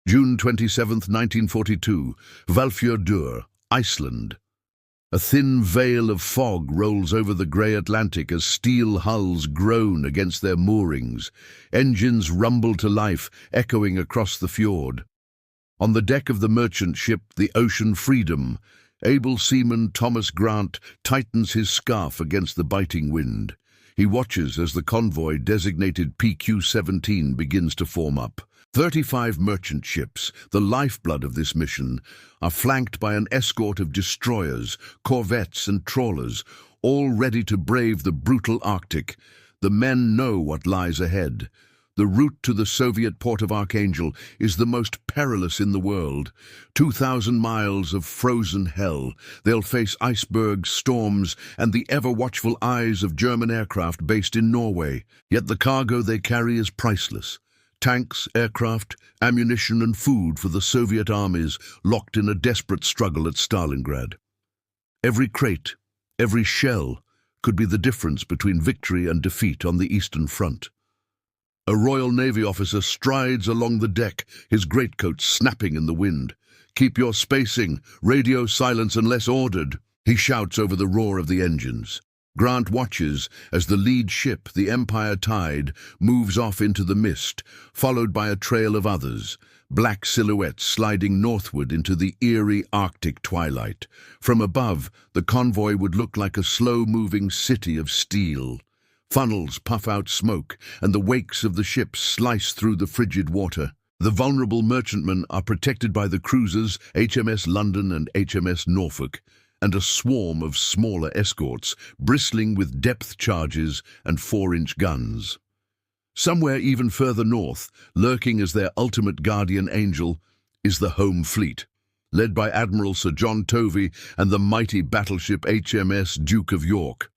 June 27, 1942, Valfjörður, Iceland. A thin veil of fog rolls over the grey Atlantic as steel hulls groan against their moorings. Engines rumble to life, echoing across the fjord. On the deck of the merchant ship, the Ocean Freedom, able seaman Thomas Grant tightens his scarf against the biting wind. He watches as the convoy designated PQ-17 begins to form up. 35 merchant ships, the lifeblood of this mission, are flanked by an escort of destroyers, corvettes and trawlers, all ready to brave the brutal Arctic. The men know what lies ahead. The route to the Soviet port of Archangel is the most perilous in the world. 2,000 miles of frozen hell. They'll face icebergs, storms, and the ever-watchful eyes of German aircraft based in Norway. Yet the cargo they carry is priceless. Tanks, aircraft, ammunition and food for the Soviet armies locked in a desperate struggle at Stalingrad. Every crate, every shell could be the difference between victory and defeat on the Eastern Front. A Royal Navy officer strides along the deck, his greatcoat snapping in the wind. "Keep your spacing, radio silence unless ordered," he shouts over the roar of the engines. Grant watches as the lead ship, the Empire Tide, moves off into the mist, followed by a trail of others, black silhouettes sliding northward into the eerie Arctic twilight. From above, the convoy would look like a slow-moving city of steel. Funnels puff out smoke, and the wakes of the ships slice through the frigid water. The vulnerable merchantmen are protected by the cruisers HMS London and HMS Norfolk, and a swarm of smaller escorts, bristling with depth charges and 4-inch guns. Somewhere even further north, lurking as their ultimate guardian angel, is the home fleet, led by Admiral Sir John Tovey and the mighty battleship HMS Duke of York.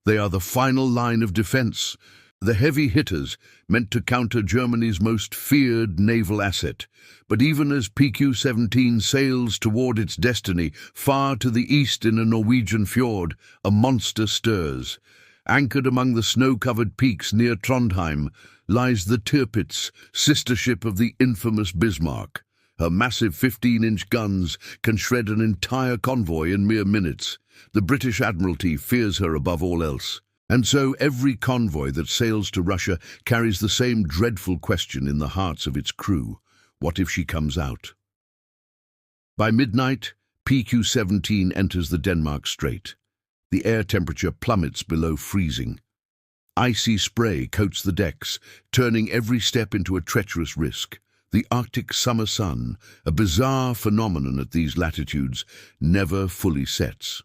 They are the final line of defense, the heavy hitters meant to counter Germany's most feared naval asset. But even as PQ-17 sails toward its destiny, far to the east in a Norwegian fjord, a monster stirs. Anchored among the snow-covered peaks near Trondheim lies the Tirpitz, sister ship of the infamous Bismarck. Her massive 15-inch guns can shred an entire convoy in mere minutes. The British Admiralty fears her above all else. And so every convoy that sails to Russia carries the same dreadful question in the hearts of its crew. What if she comes out? By midnight, PQ-17 enters the Denmark Strait. The air temperature plummets below freezing. Icy spray coats the decks, turning every step into a treacherous risk. The Arctic summer sun, a bizarre phenomenon at these latitudes, never fully sets.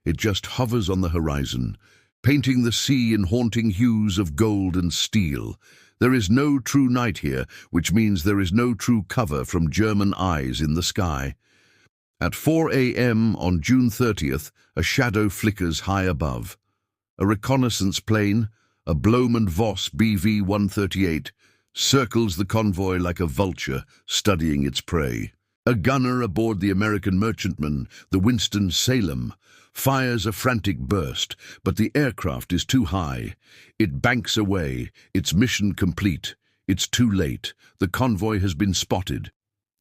It just hovers on the horizon, painting the sea in haunting hues of gold and steel. There is no true night here, which means there is no true cover from German eyes in the sky. At 4 a.m. on June 30th, a shadow flickers high above. A reconnaissance plane, a Blohm & Voss BV-138, circles the convoy like a vulture studying its prey. A gunner aboard the American merchantman, the Winston-Salem, fires a frantic burst, but the aircraft is too high. It banks away, its mission complete. It's too late. The convoy has been spotted.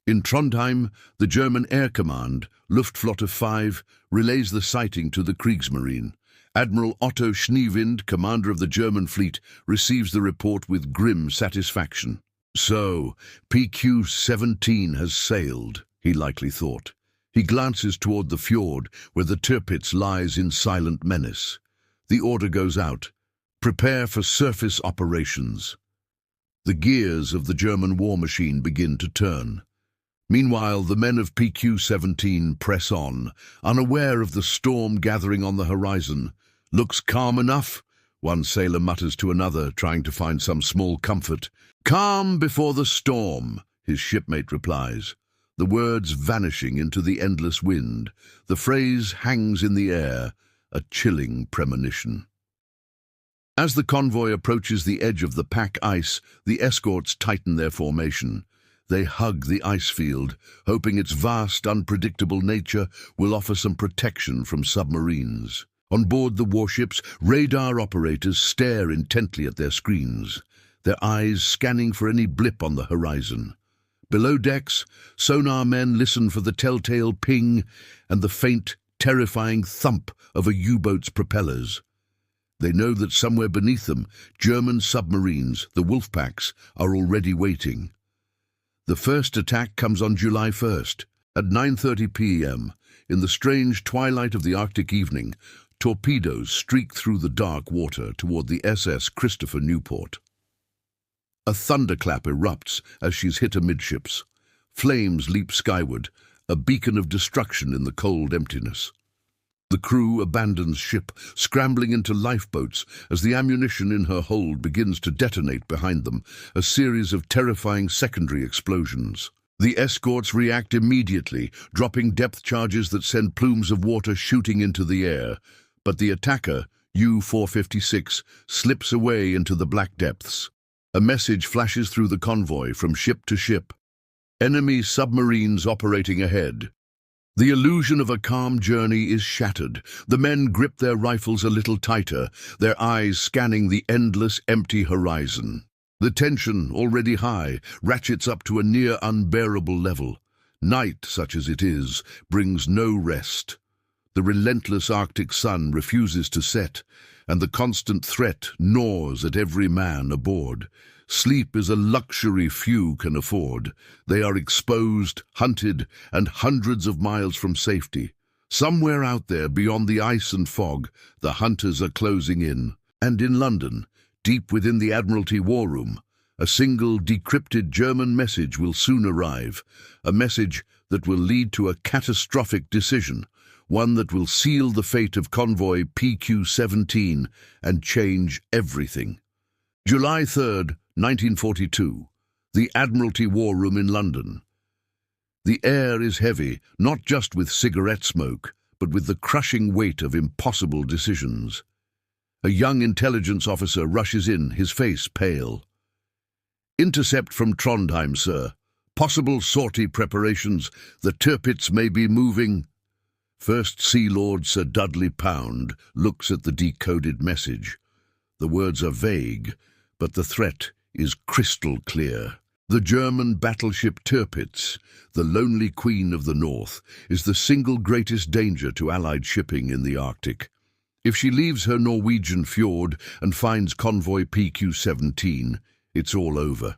In Trondheim, the German Air Command, Luftwaffe 5, relays the sighting to the Kriegsmarine. Admiral Otto Schneewind, commander of the German fleet, receives the report with grim satisfaction. So, PQ-17 has sailed, he likely thought. He glances toward the fjord, where the Tirpitz lies in silent menace. The order goes out. Prepare for surface operations. The gears of the German war machine begin to turn. Meanwhile, the men of PQ-17 press on, unaware of the storm gathering on the horizon. "Looks calm enough," one sailor mutters to another, trying to find some small comfort. "Calm before the storm," his shipmate replies. The words vanishing into the endless wind. The phrase hangs in the air, a chilling premonition. As the convoy approaches the edge of the pack ice, the escorts tighten their formation. They hug the ice field, hoping its vast, unpredictable nature will offer some protection from submarines. On board the warships, radar operators stare intently at their screens, their eyes scanning for any blip on the horizon. Below decks, sonar men listen for the telltale ping and the faint, terrifying thump of a U-boat's propellers. They know that somewhere beneath them, German submarines, the Wolfpacks, are already waiting. The first attack comes on July 1st. At 9:30 p.m., in the strange twilight of the Arctic evening, torpedoes streak through the dark water toward the SS Christopher Newport. A thunderclap erupts as she's hit amidships. Flames leap skyward, a beacon of destruction in the cold emptiness. The crew abandons ship, scrambling into lifeboats as the ammunition in her hold begins to detonate behind them, a series of terrifying secondary explosions. The escorts react immediately, dropping depth charges that send plumes of water shooting into the air. But the attacker, U-456, slips away into the black depths. A message flashes through the convoy from ship to ship. Enemy submarines operating ahead. The illusion of a calm journey is shattered. The men grip their rifles a little tighter, their eyes scanning the endless, empty horizon. The tension, already high, ratchets up to a near unbearable level. Night, such as it is, brings no rest. The relentless Arctic sun refuses to set, and the constant threat gnaws at every man aboard. Sleep is a luxury few can afford. They are exposed, hunted, and hundreds of miles from safety. Somewhere out there, beyond the ice and fog, the hunters are closing in. And in London, deep within the Admiralty war room, a single decrypted German message will soon arrive, a message that will lead to a catastrophic decision, one that will seal the fate of Convoy PQ-17 and change everything. July 3rd, 1942, the Admiralty War Room in London. The air is heavy, not just with cigarette smoke, but with the crushing weight of impossible decisions. A young intelligence officer rushes in, his face pale. "Intercept from Trondheim, sir. Possible sortie preparations. The Tirpitz may be moving." First Sea Lord Sir Dudley Pound looks at the decoded message. The words are vague, but the threat is crystal clear. The German battleship Tirpitz, the lonely queen of the north, is the single greatest danger to Allied shipping in the Arctic. If she leaves her Norwegian fjord and finds Convoy PQ-17, it's all over.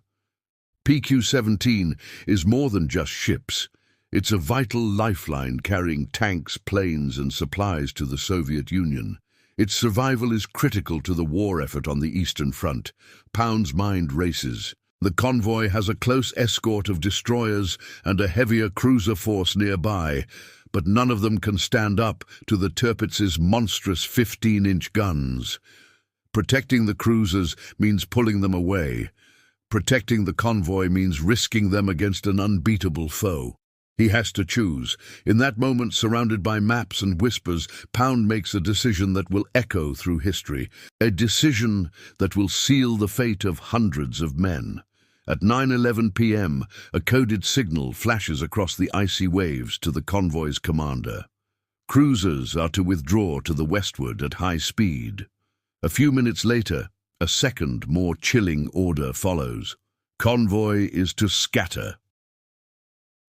PQ-17 is more than just ships. It's a vital lifeline carrying tanks, planes, and supplies to the Soviet Union. Its survival is critical to the war effort on the Eastern Front. Pound's mind races. The convoy has a close escort of destroyers and a heavier cruiser force nearby, but none of them can stand up to the Tirpitz's monstrous 15-inch guns. Protecting the cruisers means pulling them away. Protecting the convoy means risking them against an unbeatable foe. He has to choose. In that moment, surrounded by maps and whispers, Pound makes a decision that will echo through history, a decision that will seal the fate of hundreds of men. At 9:11 p.m., a coded signal flashes across the icy waves to the convoy's commander. Cruisers are to withdraw to the westward at high speed. A few minutes later, a second, more chilling order follows. Convoy is to scatter.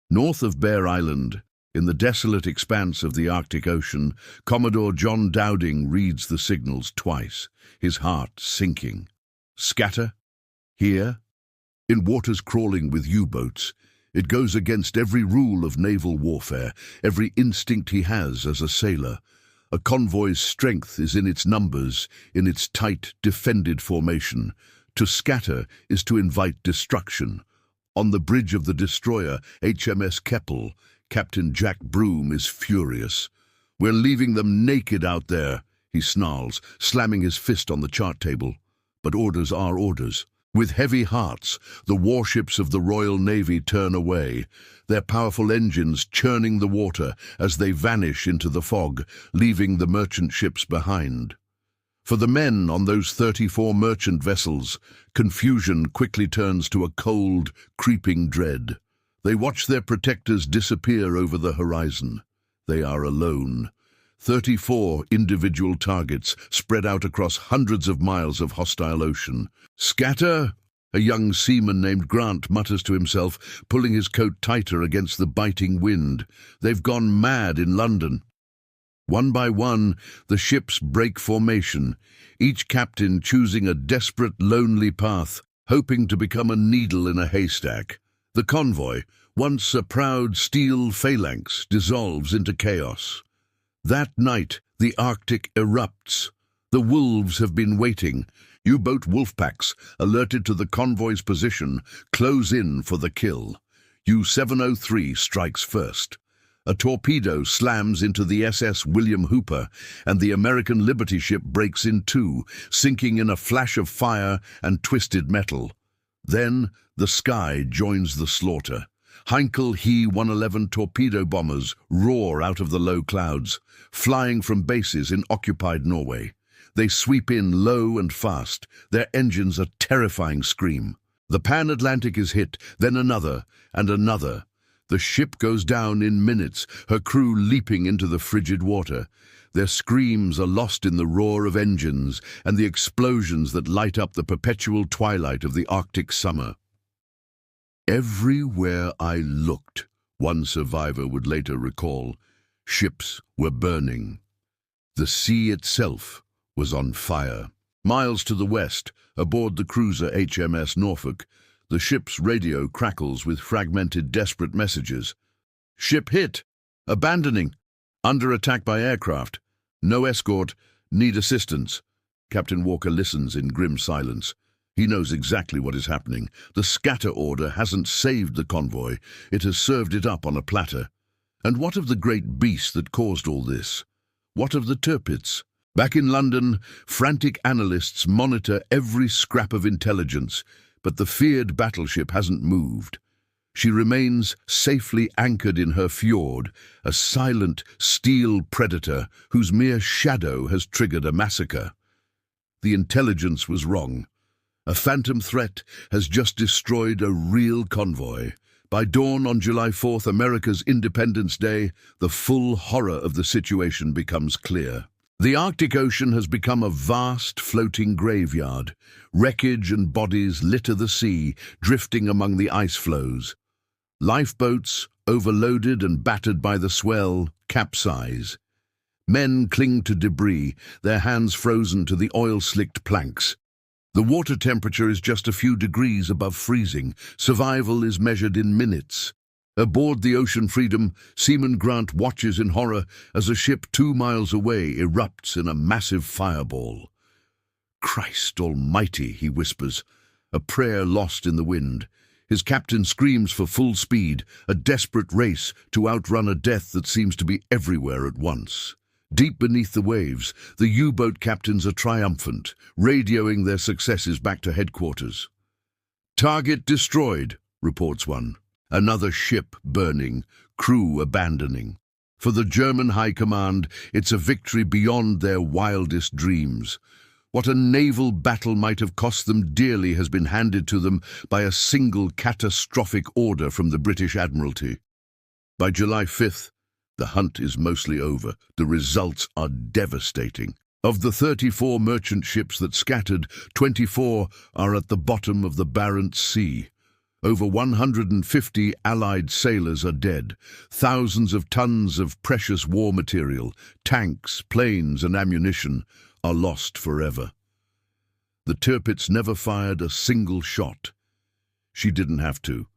North of Bear Island, in the desolate expanse of the Arctic Ocean, Commodore John Dowding reads the signals twice, his heart sinking. Scatter? Here? In waters crawling with U-boats, it goes against every rule of naval warfare, every instinct he has as a sailor. A convoy's strength is in its numbers, in its tight, defended formation. To scatter is to invite destruction. On the bridge of the destroyer, HMS Keppel, Captain Jack Broom is furious. "We're leaving them naked out there," he snarls, slamming his fist on the chart table. But orders are orders. With heavy hearts, the warships of the Royal Navy turn away, their powerful engines churning the water as they vanish into the fog, leaving the merchant ships behind. For the men on those 34 merchant vessels, confusion quickly turns to a cold, creeping dread. They watch their protectors disappear over the horizon. They are alone. 34 individual targets spread out across hundreds of miles of hostile ocean. "Scatter?" A young seaman named Grant mutters to himself, pulling his coat tighter against the biting wind. They've gone mad in London. One by one, the ships break formation, each captain choosing a desperate, lonely path, hoping to become a needle in a haystack. The convoy, once a proud steel phalanx, dissolves into chaos. That night, the Arctic erupts. The wolves have been waiting. U-boat wolf packs, alerted to the convoy's position, close in for the kill. U-703 strikes first. A torpedo slams into the SS William Hooper, and the American Liberty ship breaks in two, sinking in a flash of fire and twisted metal. Then the sky joins the slaughter. Heinkel He-111 torpedo bombers roar out of the low clouds, flying from bases in occupied Norway. They sweep in low and fast, their engines a terrifying scream. The Pan-Atlantic is hit, then another, and another. The ship goes down in minutes, her crew leaping into the frigid water. Their screams are lost in the roar of engines and the explosions that light up the perpetual twilight of the Arctic summer. Everywhere I looked, one survivor would later recall, ships were burning. The sea itself was on fire. Miles to the west, aboard the cruiser HMS Norfolk, the ship's radio crackles with fragmented, desperate messages. Ship hit. Abandoning. Under attack by aircraft. No escort. Need assistance. Captain Walker listens in grim silence. He knows exactly what is happening. The scatter order hasn't saved the convoy. It has served it up on a platter. And what of the great beast that caused all this? What of the Tirpitz? Back in London, frantic analysts monitor every scrap of intelligence, but the feared battleship hasn't moved. She remains safely anchored in her fjord, a silent steel predator whose mere shadow has triggered a massacre. The intelligence was wrong. A phantom threat has just destroyed a real convoy. By dawn on July 4th, America's Independence Day, the full horror of the situation becomes clear. The Arctic Ocean has become a vast floating graveyard. Wreckage and bodies litter the sea, drifting among the ice floes. Lifeboats, overloaded and battered by the swell, capsize. Men cling to debris, their hands frozen to the oil-slicked planks. The water temperature is just a few degrees above freezing. Survival is measured in minutes. Aboard the Ocean Freedom, Seaman Grant watches in horror as a ship 2 miles away erupts in a massive fireball. "Christ almighty," he whispers, a prayer lost in the wind. His captain screams for full speed, a desperate race to outrun a death that seems to be everywhere at once. Deep beneath the waves, the U-boat captains are triumphant, radioing their successes back to headquarters. "Target destroyed," reports one. Another ship burning, crew abandoning. For the German High Command, it's a victory beyond their wildest dreams. What a naval battle might have cost them dearly has been handed to them by a single catastrophic order from the British Admiralty. By July 5th, the hunt is mostly over. The results are devastating. Of the 34 merchant ships that scattered, 24 are at the bottom of the Barents Sea. Over 150 Allied sailors are dead. Thousands of tons of precious war material, tanks, planes and ammunition are lost forever. The Tirpitz never fired a single shot. She didn't have to.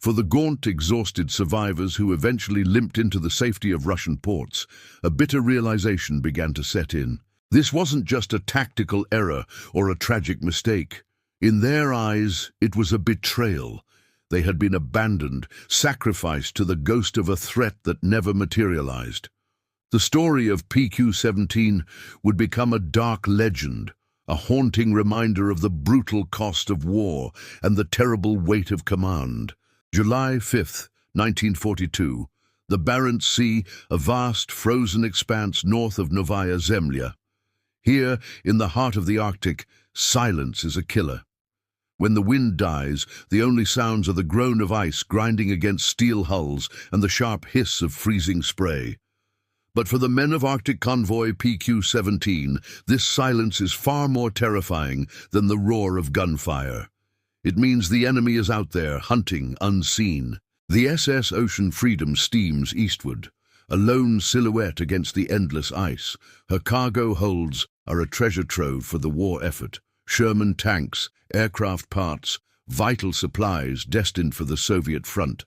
For the gaunt, exhausted survivors who eventually limped into the safety of Russian ports, a bitter realization began to set in. This wasn't just a tactical error or a tragic mistake. In their eyes, it was a betrayal. They had been abandoned, sacrificed to the ghost of a threat that never materialized. The story of PQ-17 would become a dark legend, a haunting reminder of the brutal cost of war and the terrible weight of command. July 5th, 1942, the Barents Sea, a vast frozen expanse north of Novaya Zemlya. Here, in the heart of the Arctic, silence is a killer. When the wind dies, the only sounds are the groan of ice grinding against steel hulls and the sharp hiss of freezing spray. But for the men of Arctic Convoy PQ-17, this silence is far more terrifying than the roar of gunfire. It means the enemy is out there, hunting, unseen. The SS Ocean Freedom steams eastward, a lone silhouette against the endless ice. Her cargo holds are a treasure trove for the war effort. Sherman tanks, aircraft parts, vital supplies destined for the Soviet front.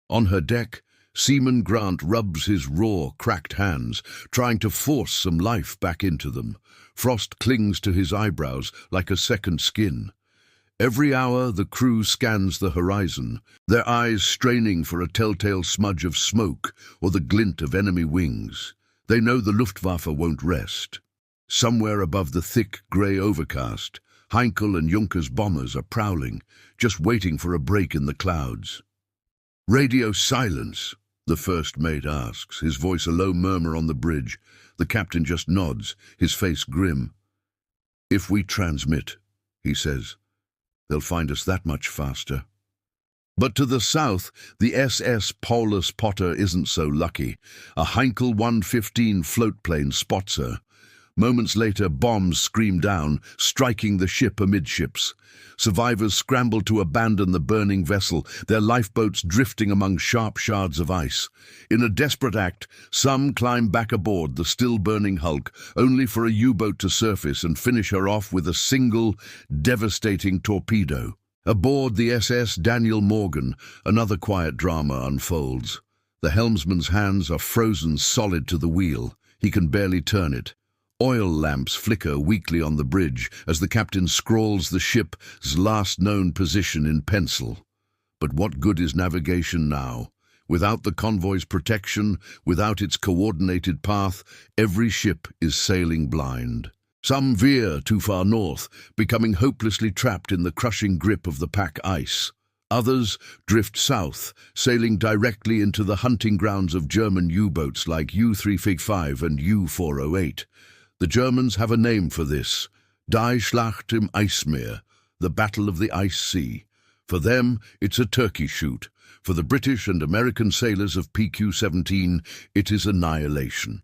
On her deck, Seaman Grant rubs his raw, cracked hands, trying to force some life back into them. Frost clings to his eyebrows like a second skin. Every hour the crew scans the horizon, their eyes straining for a telltale smudge of smoke or the glint of enemy wings. They know the Luftwaffe won't rest. Somewhere above the thick grey overcast, Heinkel and Junkers bombers are prowling, just waiting for a break in the clouds. "Radio silence," the first mate asks, his voice a low murmur on the bridge. The captain just nods, his face grim. "If we transmit," he says, "they'll find us that much faster." But to the south, the SS Paulus Potter isn't so lucky. A Heinkel 115 floatplane spots her. Moments later, bombs scream down, striking the ship amidships. Survivors scramble to abandon the burning vessel, their lifeboats drifting among sharp shards of ice. In a desperate act, some climb back aboard the still-burning hulk, only for a U-boat to surface and finish her off with a single, devastating torpedo. Aboard the SS Daniel Morgan, another quiet drama unfolds. The helmsman's hands are frozen solid to the wheel. He can barely turn it. Oil lamps flicker weakly on the bridge as the captain scrawls the ship's last known position in pencil. But what good is navigation now? Without the convoy's protection, without its coordinated path, every ship is sailing blind. Some veer too far north, becoming hopelessly trapped in the crushing grip of the pack ice. Others drift south, sailing directly into the hunting grounds of German U-boats like U-355 and U-408. The Germans have a name for this: Die Schlacht im Eismeer, the Battle of the Ice Sea. For them, it's a turkey shoot. For the British and American sailors of PQ-17, it is annihilation.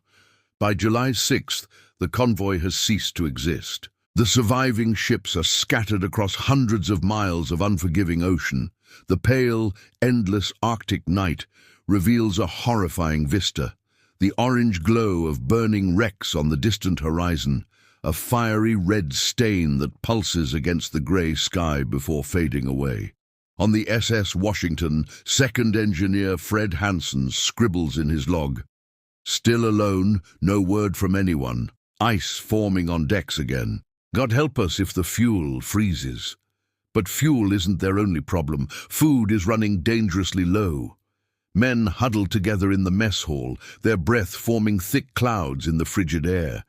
By July 6th, the convoy has ceased to exist. The surviving ships are scattered across hundreds of miles of unforgiving ocean. The pale, endless Arctic night reveals a horrifying vista. The orange glow of burning wrecks on the distant horizon, a fiery red stain that pulses against the grey sky before fading away. On the SS Washington, second engineer Fred Hansen scribbles in his log, "Still alone, no word from anyone. Ice forming on decks again. God help us if the fuel freezes." But fuel isn't their only problem. Food is running dangerously low. Men huddle together in the mess hall, their breath forming thick clouds in the frigid air.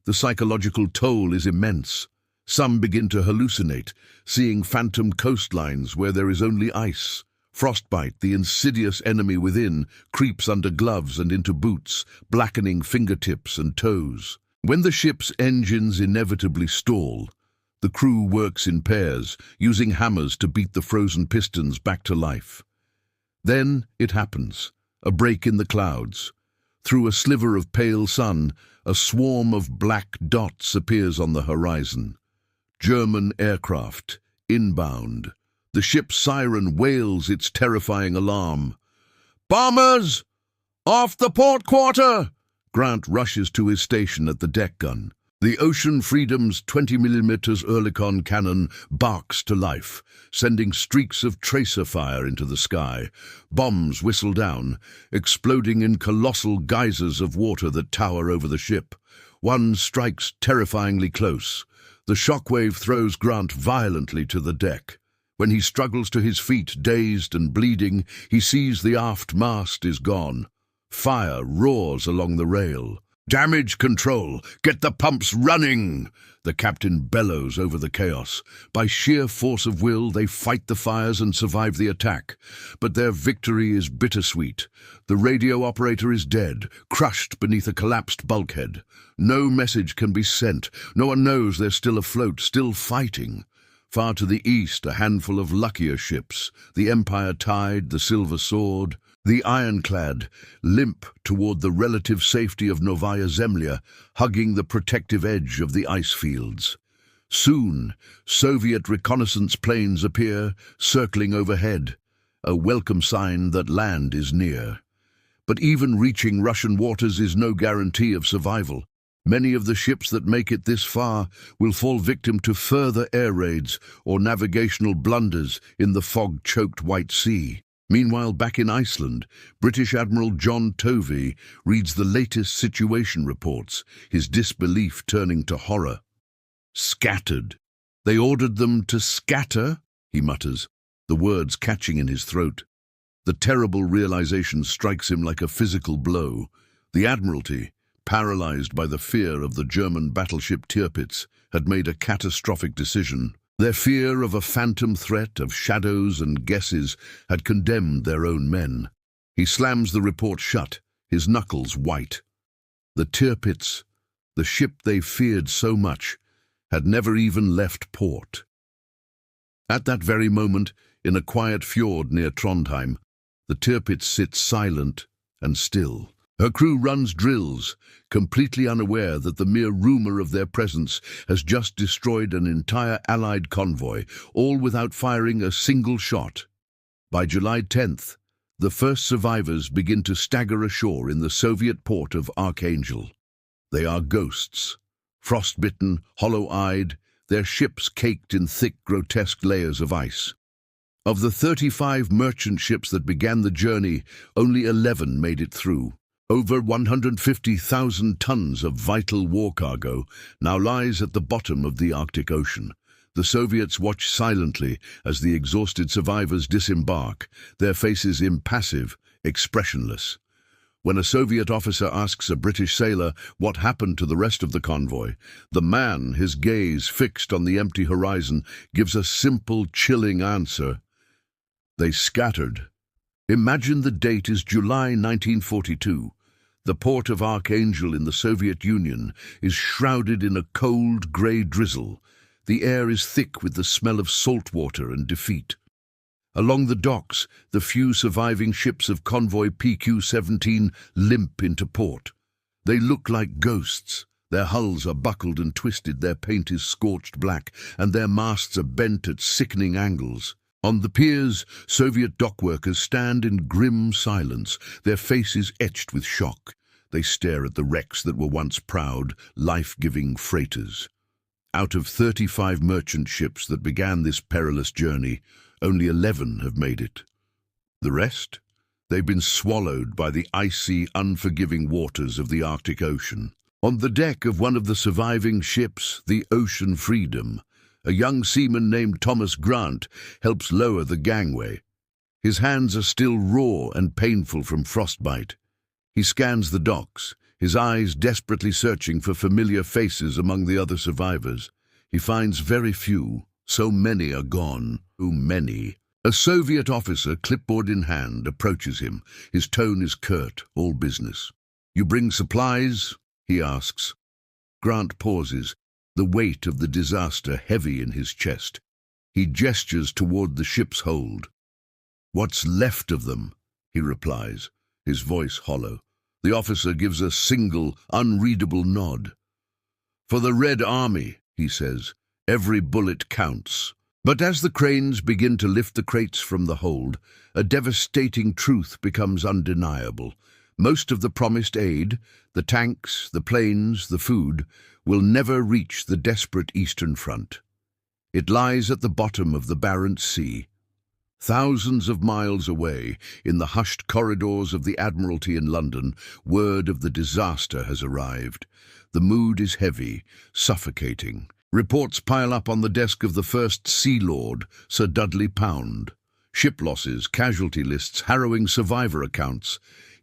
The psychological toll is immense. Some begin to hallucinate, seeing phantom coastlines where there is only ice. Frostbite, the insidious enemy within, creeps under gloves and into boots, blackening fingertips and toes. When the ship's engines inevitably stall, the crew works in pairs, using hammers to beat the frozen pistons back to life. Then it happens, a break in the clouds. Through a sliver of pale sun, a swarm of black dots appears on the horizon. German aircraft, inbound. The ship's siren wails its terrifying alarm. "Bombers! Off the port quarter!" Grant rushes to his station at the deck gun. The Ocean Freedom's 20mm Oerlikon cannon barks to life, sending streaks of tracer fire into the sky. Bombs whistle down, exploding in colossal geysers of water that tower over the ship. One strikes terrifyingly close. The shockwave throws Grant violently to the deck. When he struggles to his feet, dazed and bleeding, he sees the aft mast is gone. Fire roars along the rail. "Damage control! Get the pumps running!" The captain bellows over the chaos. By sheer force of will, they fight the fires and survive the attack. But their victory is bittersweet. The radio operator is dead, crushed beneath a collapsed bulkhead. No message can be sent. No one knows they're still afloat, still fighting. Far to the east, a handful of luckier ships, the Empire Tide, the Silver Sword. The ironclad limp toward the relative safety of Novaya Zemlya, hugging the protective edge of the ice fields. Soon, Soviet reconnaissance planes appear, circling overhead, a welcome sign that land is near. But even reaching Russian waters is no guarantee of survival. Many of the ships that make it this far will fall victim to further air raids or navigational blunders in the fog-choked White Sea. Meanwhile, back in Iceland, British Admiral John Tovey reads the latest situation reports, his disbelief turning to horror. Scattered. They ordered them to scatter, he mutters, the words catching in his throat. The terrible realization strikes him like a physical blow. The Admiralty, paralyzed by the fear of the German battleship Tirpitz, had made a catastrophic decision. Their fear of a phantom threat of shadows and guesses had condemned their own men. He slams the report shut, his knuckles white. The Tirpitz, the ship they feared so much, had never even left port. At that very moment, in a quiet fjord near Trondheim, the Tirpitz sits silent and still. Her crew runs drills, completely unaware that the mere rumor of their presence has just destroyed an entire Allied convoy, all without firing a single shot. By July 10th, the first survivors begin to stagger ashore in the Soviet port of Archangel. They are ghosts, frost-bitten, hollow-eyed, their ships caked in thick, grotesque layers of ice. Of the 35 merchant ships that began the journey, only 11 made it through. Over 150,000 tons of vital war cargo now lies at the bottom of the Arctic Ocean. The Soviets watch silently as the exhausted survivors disembark, their faces impassive, expressionless. When a Soviet officer asks a British sailor what happened to the rest of the convoy, the man, his gaze fixed on the empty horizon, gives a simple, chilling answer. They scattered. Imagine the date is July 1942. The port of Archangel in the Soviet Union is shrouded in a cold, grey drizzle. The air is thick with the smell of salt water and defeat. Along the docks, the few surviving ships of Convoy PQ-17 limp into port. They look like ghosts. Their hulls are buckled and twisted, their paint is scorched black, and their masts are bent at sickening angles. On the piers, Soviet dockworkers stand in grim silence, their faces etched with shock. They stare at the wrecks that were once proud, life-giving freighters. Out of 35 merchant ships that began this perilous journey, only 11 have made it. The rest? They've been swallowed by the icy, unforgiving waters of the Arctic Ocean. On the deck of one of the surviving ships, the Ocean Freedom, a young seaman named Thomas Grant helps lower the gangway. His hands are still raw and painful from frostbite. He scans the docks, his eyes desperately searching for familiar faces among the other survivors. He finds very few. So many are gone. Too many. A Soviet officer, clipboard in hand, approaches him. His tone is curt, all business. "You bring supplies?" he asks. Grant pauses, the weight of the disaster heavy in his chest. He gestures toward the ship's hold. "What's left of them?" he replies, his voice hollow. The officer gives a single, unreadable nod. "For the Red Army," he says. "Every bullet counts." But as the cranes begin to lift the crates from the hold, a devastating truth becomes undeniable. Most of the promised aid, the tanks, the planes, the food, will never reach the desperate Eastern Front. It lies at the bottom of the Barents Sea. Thousands of miles away, in the hushed corridors of the Admiralty in London, word of the disaster has arrived. The mood is heavy, suffocating. Reports pile up on the desk of the first Sea Lord, Sir Dudley Pound. Ship losses, casualty lists, harrowing survivor accounts.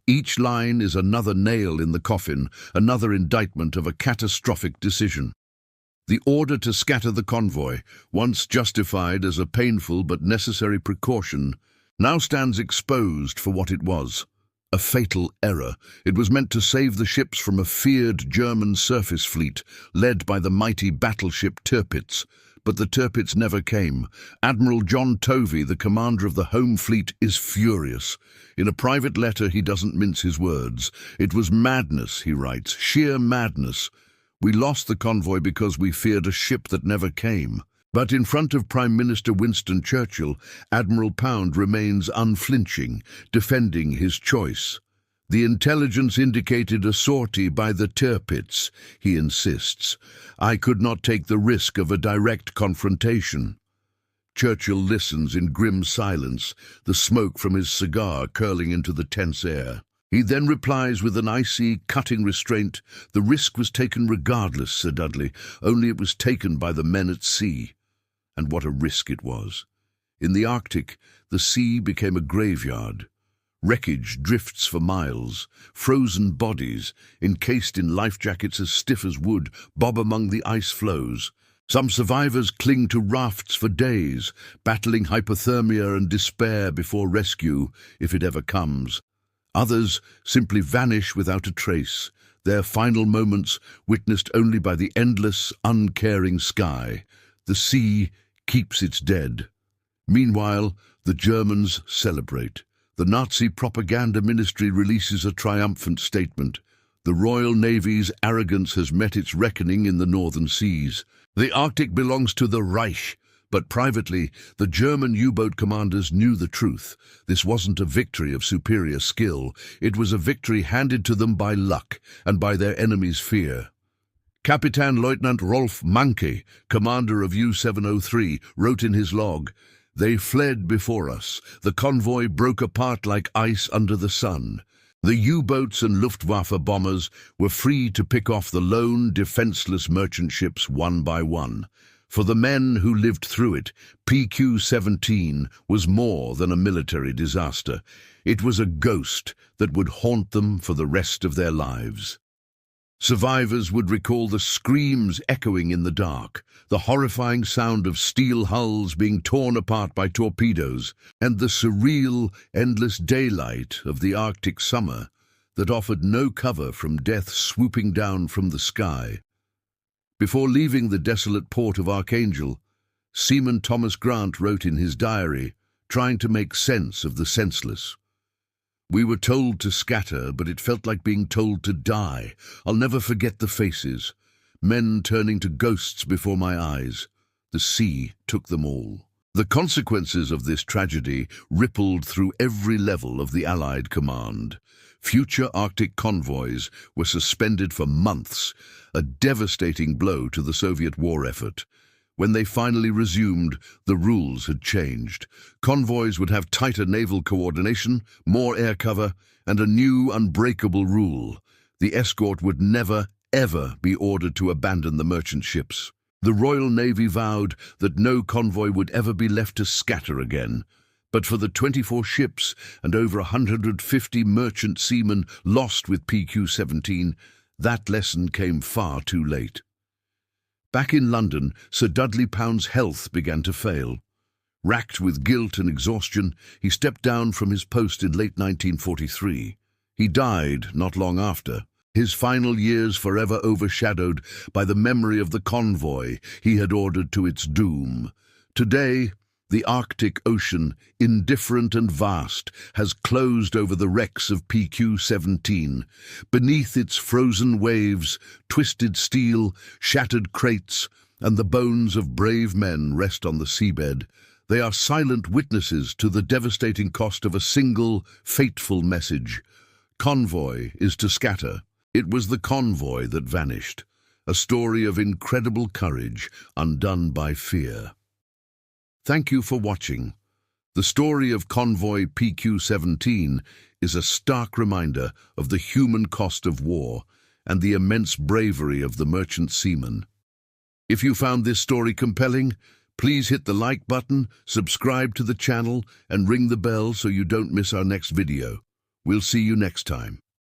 Each line is another nail in the coffin, another indictment of a catastrophic decision. The order to scatter the convoy, once justified as a painful but necessary precaution, now stands exposed for what it was. A fatal error. It was meant to save the ships from a feared German surface fleet, led by the mighty battleship Tirpitz, But the Tirpitz never came. Admiral John Tovey, the commander of the Home Fleet, is furious. In a private letter, he doesn't mince his words. "It was madness," he writes, "sheer madness. We lost the convoy because we feared a ship that never came." But in front of Prime Minister Winston Churchill, Admiral Pound remains unflinching, defending his choice. "The intelligence indicated a sortie by the Tirpitz," he insists. "I could not take the risk of a direct confrontation." Churchill listens in grim silence, the smoke from his cigar curling into the tense air. He then replies with an icy, cutting restraint, "The risk was taken regardless, Sir Dudley, only it was taken by the men at sea." And what a risk it was. In the Arctic, the sea became a graveyard. Wreckage drifts for miles. Frozen bodies, encased in life jackets as stiff as wood, bob among the ice floes. Some survivors cling to rafts for days, battling hypothermia and despair before rescue, if it ever comes. Others simply vanish without a trace, their final moments witnessed only by the endless, uncaring sky. The sea keeps its dead. Meanwhile, the Germans celebrate. The Nazi propaganda ministry releases a triumphant statement. The Royal Navy's arrogance has met its reckoning in the northern seas. The Arctic belongs to the Reich, but privately, the German U-boat commanders knew the truth. This wasn't a victory of superior skill. It was a victory handed to them by luck and by their enemies' fear. Captain Lieutenant Rolf Manke, commander of U-703, wrote in his log, "They fled before us. The convoy broke apart like ice under the sun. The U-boats and Luftwaffe bombers were free to pick off the lone, defenseless merchant ships one by one. For the men who lived through it, PQ-17 was more than a military disaster. It was a ghost that would haunt them for the rest of their lives." Survivors would recall the screams echoing in the dark, the horrifying sound of steel hulls being torn apart by torpedoes, and the surreal, endless daylight of the Arctic summer that offered no cover from death swooping down from the sky. Before leaving the desolate port of Archangel, Seaman Thomas Grant wrote in his diary, trying to make sense of the senseless. "We were told to scatter, but it felt like being told to die. I'll never forget the faces. Men turning to ghosts before my eyes. The sea took them all." The consequences of this tragedy rippled through every level of the Allied command. Future Arctic convoys were suspended for months, a devastating blow to the Soviet war effort. When they finally resumed, the rules had changed. Convoys would have tighter naval coordination, more air cover, and a new unbreakable rule. The escort would never, ever be ordered to abandon the merchant ships. The Royal Navy vowed that no convoy would ever be left to scatter again. But for the 24 ships and over 150 merchant seamen lost with PQ-17, that lesson came far too late. Back in London, Sir Dudley Pound's health began to fail. Racked with guilt and exhaustion, he stepped down from his post in late 1943. He died not long after, his final years forever overshadowed by the memory of the convoy he had ordered to its doom. Today, the Arctic Ocean, indifferent and vast, has closed over the wrecks of PQ-17. Beneath its frozen waves, twisted steel, shattered crates, and the bones of brave men rest on the seabed. They are silent witnesses to the devastating cost of a single, fateful message. Convoy is to scatter. It was the convoy that vanished, a story of incredible courage undone by fear. Thank you for watching. The story of Convoy PQ-17 is a stark reminder of the human cost of war and the immense bravery of the merchant seamen. If you found this story compelling, please hit the like button, subscribe to the channel, and ring the bell so you don't miss our next video. We'll see you next time.